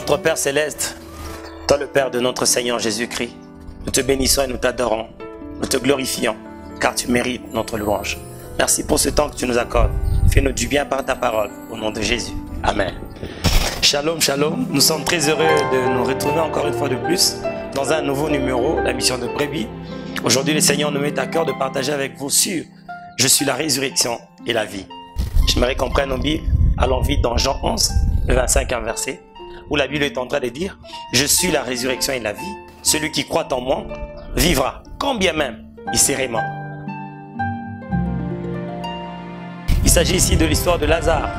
Notre Père Céleste, toi le Père de notre Seigneur Jésus-Christ, nous te bénissons et nous t'adorons, nous te glorifions, car tu mérites notre louange. Merci pour ce temps que tu nous accordes. Fais-nous du bien par ta parole, au nom de Jésus. Amen. Shalom, shalom. Nous sommes très heureux de nous retrouver encore une fois de plus dans un nouveau numéro, la mission de Brebis. Aujourd'hui, le Seigneur nous met à cœur de partager avec vous sur « Je suis la résurrection et la vie ». J'aimerais qu'on prenne nos Bibles, allons vite dans Jean 11, le 25 verset, où la Bible est en train de dire « Je suis la résurrection et la vie. Celui qui croit en moi vivra, quand bien même il serait mort. » Il s'agit ici de l'histoire de Lazare.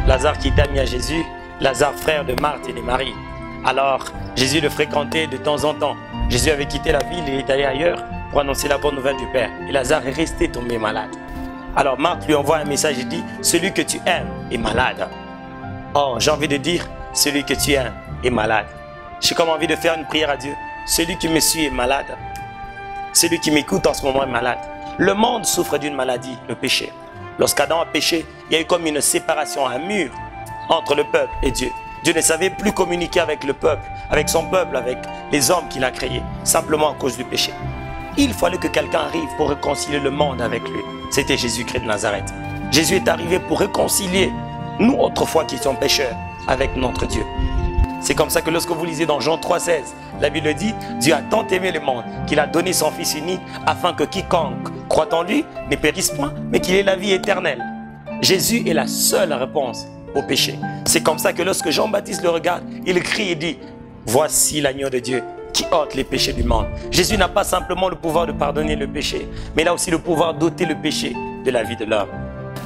Lazare qui était ami à Jésus, Lazare frère de Marthe et de Marie. Alors, Jésus le fréquentait de temps en temps. Jésus avait quitté la ville, il est allé ailleurs pour annoncer la bonne nouvelle du Père. Et Lazare est resté tombé malade. Alors Marthe lui envoie un message et dit « Celui que tu aimes est malade. » Oh, j'ai envie de dire « Celui que tu aimes est malade. » J'ai comme envie de faire une prière à Dieu. Celui qui me suit est malade. Celui qui m'écoute en ce moment est malade. Le monde souffre d'une maladie, le péché. Lorsqu'Adam a péché, il y a eu comme une séparation, un mur entre le peuple et Dieu. Dieu ne savait plus communiquer avec le peuple, avec son peuple, avec les hommes qu'il a créés, simplement à cause du péché. Il fallait que quelqu'un arrive pour réconcilier le monde avec lui. C'était Jésus-Christ de Nazareth. Jésus est arrivé pour réconcilier nous autrefois qui sommes pécheurs avec notre Dieu. C'est comme ça que lorsque vous lisez dans Jean 3,16, la Bible dit « Dieu a tant aimé le monde qu'il a donné son Fils unique afin que quiconque croit en lui ne périsse point, mais qu'il ait la vie éternelle. » Jésus est la seule réponse au péché. C'est comme ça que lorsque Jean-Baptiste le regarde, il crie et dit « Voici l'agneau de Dieu qui ôte les péchés du monde. » Jésus n'a pas simplement le pouvoir de pardonner le péché, mais il a aussi le pouvoir d'ôter le péché de la vie de l'homme.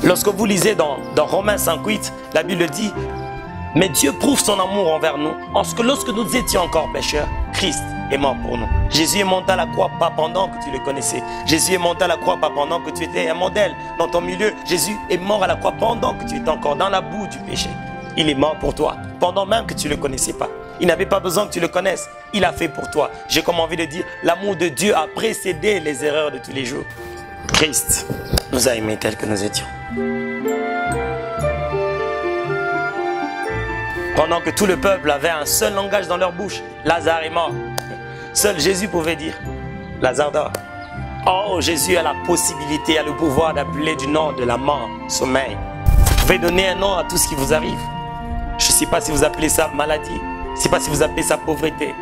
Lorsque vous lisez dans Romains 5,8, la Bible dit « Mais Dieu prouve son amour envers nous, en ce que lorsque nous étions encore pécheurs, Christ est mort pour nous. » Jésus est monté à la croix pas pendant que tu le connaissais. Jésus est monté à la croix pas pendant que tu étais un modèle dans ton milieu. Jésus est mort à la croix pendant que tu étais encore dans la boue du péché. Il est mort pour toi, pendant même que tu ne le connaissais pas. Il n'avait pas besoin que tu le connaisses. Il a fait pour toi. J'ai comme envie de dire, l'amour de Dieu a précédé les erreurs de tous les jours. Christ nous a aimés tels que nous étions. Pendant que tout le peuple avait un seul langage dans leur bouche, Lazare est mort. Seul Jésus pouvait dire, Lazare dort. Oh, Jésus a la possibilité, a le pouvoir d'appeler du nom de la mort, sommeil. Vous pouvez donner un nom à tout ce qui vous arrive. Je ne sais pas si vous appelez ça maladie, je ne sais pas si vous appelez ça pauvreté,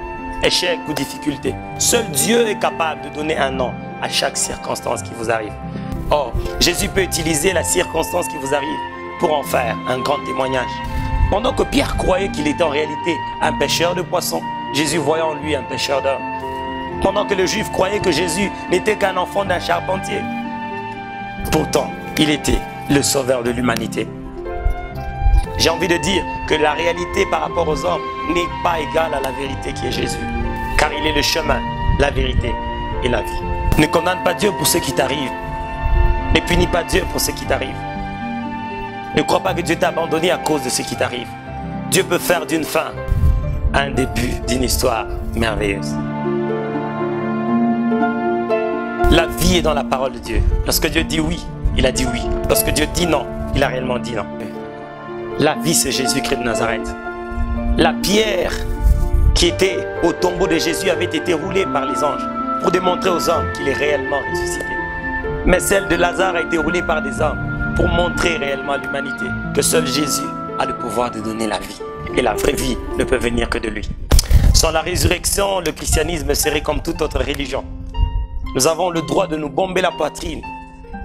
échec ou difficulté. Seul Dieu est capable de donner un nom à chaque circonstance qui vous arrive. Oh, Jésus peut utiliser la circonstance qui vous arrive pour en faire un grand témoignage. Pendant que Pierre croyait qu'il était en réalité un pêcheur de poissons, Jésus voyait en lui un pêcheur d'hommes. Pendant que le juif croyait que Jésus n'était qu'un enfant d'un charpentier, pourtant, il était le sauveur de l'humanité. J'ai envie de dire que la réalité par rapport aux hommes n'est pas égale à la vérité qui est Jésus. Car il est le chemin, la vérité et la vie. Ne condamne pas Dieu pour ce qui t'arrive. Ne punis pas Dieu pour ce qui t'arrive. Ne crois pas que Dieu t'a abandonné à cause de ce qui t'arrive. Dieu peut faire d'une fin un début d'une histoire merveilleuse. La vie est dans la parole de Dieu. Lorsque Dieu dit oui, il a dit oui. Lorsque Dieu dit non, il a réellement dit non. La vie, c'est Jésus-Christ de Nazareth. La pierre qui était au tombeau de Jésus avait été roulée par les anges pour démontrer aux hommes qu'il est réellement ressuscité. Mais celle de Lazare a été roulée par des hommes pour montrer réellement à l'humanité que seul Jésus a le pouvoir de donner la vie. Et la vraie vie ne peut venir que de lui. Sans la résurrection, le christianisme serait comme toute autre religion. Nous avons le droit de nous bomber la poitrine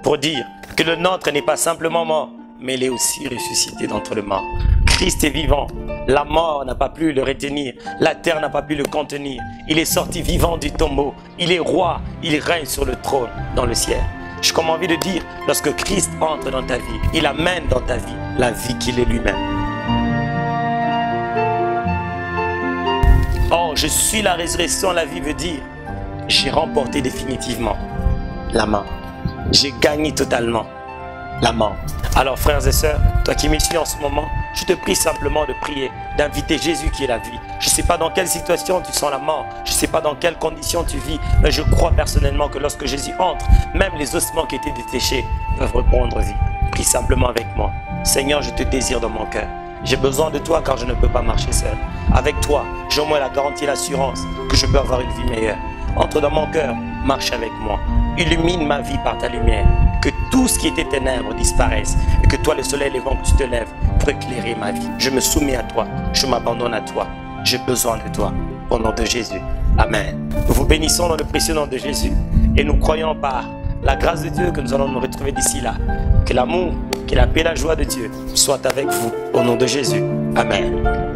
pour dire que le nôtre n'est pas simplement mort, mais il est aussi ressuscité d'entre les morts. Christ est vivant. La mort n'a pas pu le retenir. La terre n'a pas pu le contenir. Il est sorti vivant du tombeau. Il est roi. Il règne sur le trône dans le ciel. J'ai comme envie de dire, lorsque Christ entre dans ta vie, il amène dans ta vie la vie qu'il est lui-même. Oh, je suis la résurrection, la vie veut dire, j'ai remporté définitivement la mort. J'ai gagné totalement la mort. Alors frères et sœurs, toi qui me suis en ce moment, je te prie simplement de prier, d'inviter Jésus qui est la vie. Je ne sais pas dans quelle situation tu sens la mort, je ne sais pas dans quelles conditions tu vis, mais je crois personnellement que lorsque Jésus entre, même les ossements qui étaient desséchés peuvent reprendre vie. Prie simplement avec moi. Seigneur, je te désire dans mon cœur. J'ai besoin de toi car je ne peux pas marcher seul. Avec toi, j'ai au moins la garantie et l'assurance que je peux avoir une vie meilleure. Entre dans mon cœur, marche avec moi. Illumine ma vie par ta lumière. Que tout ce qui était ténèbres disparaisse. Et que toi, le soleil levant, que tu te lèves pour éclairer ma vie. Je me soumets à toi. Je m'abandonne à toi. J'ai besoin de toi. Au nom de Jésus. Amen. Nous vous bénissons dans le précieux nom de Jésus. Et nous croyons par la grâce de Dieu que nous allons nous retrouver d'ici là. Que l'amour, que la paix et la joie de Dieu soient avec vous. Au nom de Jésus. Amen.